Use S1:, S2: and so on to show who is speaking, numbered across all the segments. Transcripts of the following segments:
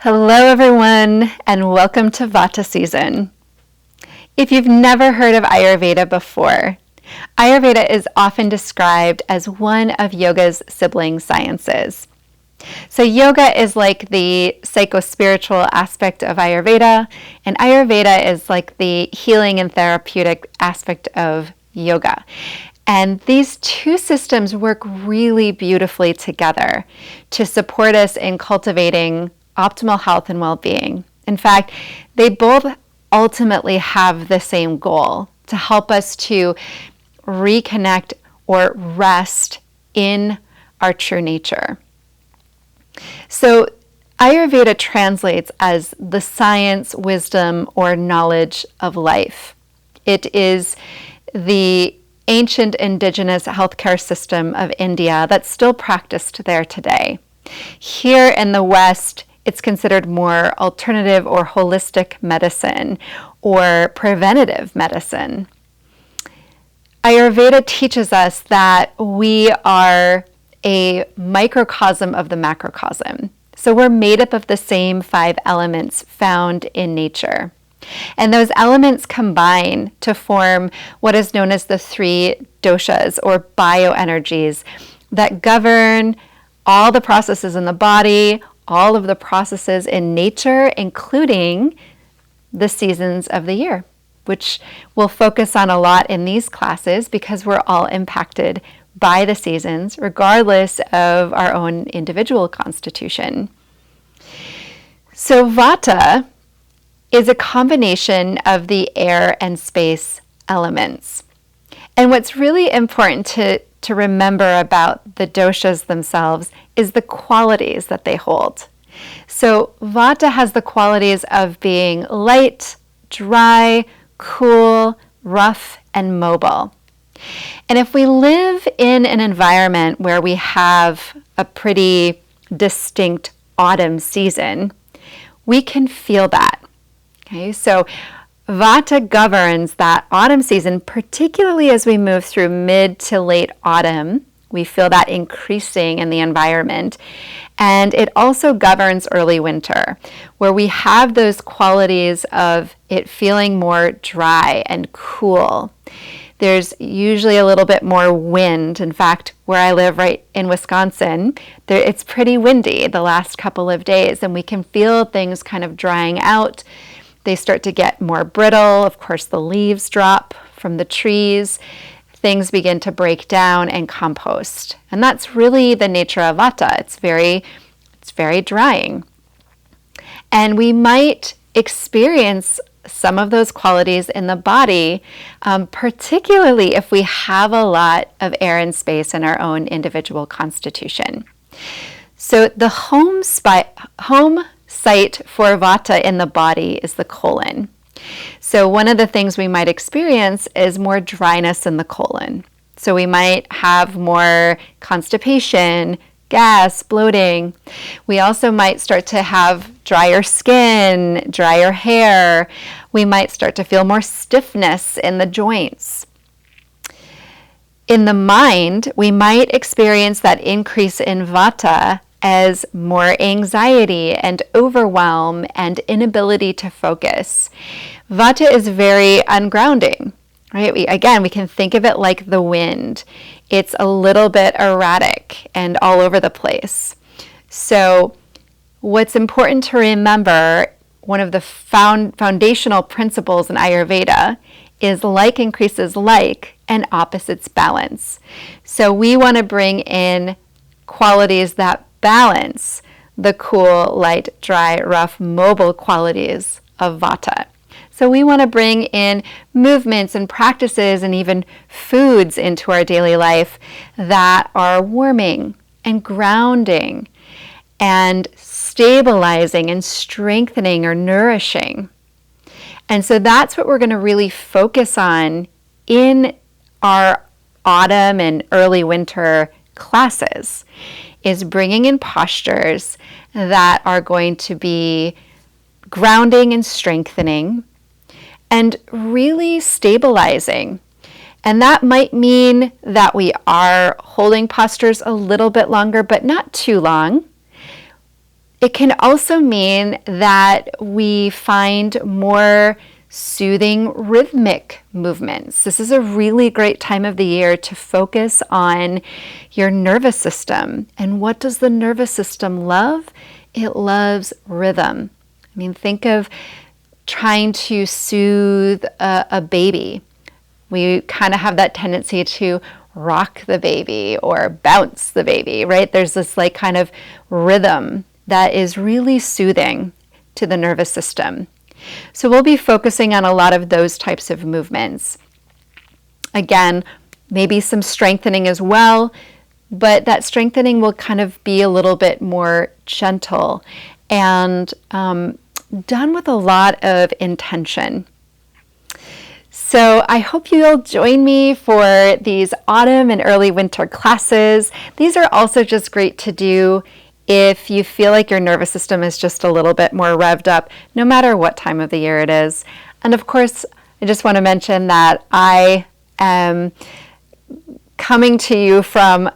S1: Hello everyone, and welcome to Vata season. If you've never heard of Ayurveda before, Ayurveda is often described as one of yoga's sibling sciences. So yoga is like the psycho-spiritual aspect of Ayurveda, and Ayurveda is like the healing and therapeutic aspect of yoga. And these two systems work really beautifully together to support us in cultivating optimal health and well-being. In fact, they both ultimately have the same goal: to help us to reconnect or rest in our true nature. So Ayurveda translates as the science, wisdom, or knowledge of life. It is the ancient indigenous healthcare system of India that's still practiced there today. Here in the West, it's considered more alternative or holistic medicine or preventative medicine. Ayurveda teaches us that we are a microcosm of the macrocosm. So we're made up of the same 5 elements found in nature. And those elements combine to form what is known as the 3 doshas, or bioenergies, that govern all the processes in the body, all of the processes in nature, including the seasons of the year, which we'll focus on a lot in these classes because we're all impacted by the seasons, regardless of our own individual constitution. So Vata is a combination of the air and space elements. And what's really important to remember about the doshas themselves is the qualities that they hold. So Vata has the qualities of being light, dry, cool, rough, and mobile. And if we live in an environment where we have a pretty distinct autumn season, we can feel that. Okay, so Vata governs that autumn season, particularly as we move through mid to late autumn. We feel that increasing in the environment. And it also governs early winter, where we have those qualities of it feeling more dry and cool. There's usually a little bit more wind. In fact, where I live right in Wisconsin, it's pretty windy the last couple of days, and we can feel things kind of drying out. They start to get more brittle. Of course, the leaves drop from the trees. Things begin to break down and compost. And that's really the nature of Vata. It's very drying. And we might experience some of those qualities in the body, particularly if we have a lot of air and space in our own individual constitution. So the home site for Vata in the body is the colon. So one of the things we might experience is more dryness in the colon. So we might have more constipation, gas, bloating. We also might start to have drier skin, drier hair. We might start to feel more stiffness in the joints. In the mind, we might experience that increase in Vata as more anxiety and overwhelm and inability to focus. Vata is very ungrounding, right? We can think of it like the wind. It's a little bit erratic and all over the place. So what's important to remember, one of the foundational principles in Ayurveda is like increases like and opposites balance. So we want to bring in qualities that balance the cool, light, dry, rough, mobile qualities of Vata. So we want to bring in movements and practices and even foods into our daily life that are warming and grounding and stabilizing and strengthening or nourishing. And so that's what we're going to really focus on in our autumn and early winter classes, is bringing in postures that are going to be grounding and strengthening and really stabilizing. And that might mean that we are holding postures a little bit longer, but not too long. It can also mean that we find more soothing rhythmic movements. This is a really great time of the year to focus on your nervous system. And what does the nervous system love? It loves rhythm. I mean, think of trying to soothe a baby. We kind of have that tendency to rock the baby or bounce the baby, right? There's this like kind of rhythm that is really soothing to the nervous system. So we'll be focusing on a lot of those types of movements. Again, maybe some strengthening as well, but that strengthening will kind of be a little bit more gentle and done with a lot of intention. So I hope you'll join me for these autumn and early winter classes. These are also just great to do if you feel like your nervous system is just a little bit more revved up, no matter what time of the year it is. And of course, I just want to mention that I am coming to you from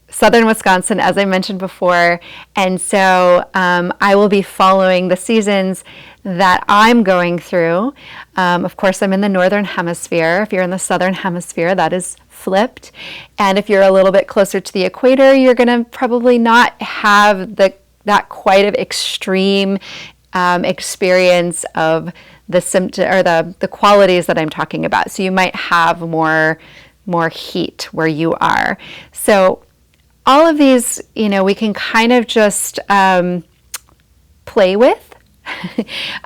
S1: southern Wisconsin, as I mentioned before, and so I will be following the seasons that I'm going through. Of course, I'm in the northern hemisphere. If you're in the southern hemisphere, that is flipped. And if you're a little bit closer to the equator, you're going to probably not have that quite of extreme experience of the symptom or the qualities that I'm talking about. So you might have more heat where you are. So all of these, we can kind of just play with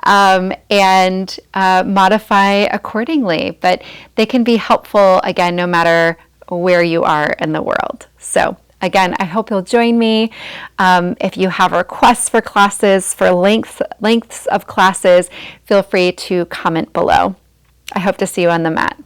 S1: and modify accordingly, but they can be helpful, again, no matter where you are in the world. So again, I hope you'll join me. If you have requests for classes, for lengths of classes, feel free to comment below. I hope to see you on the mat.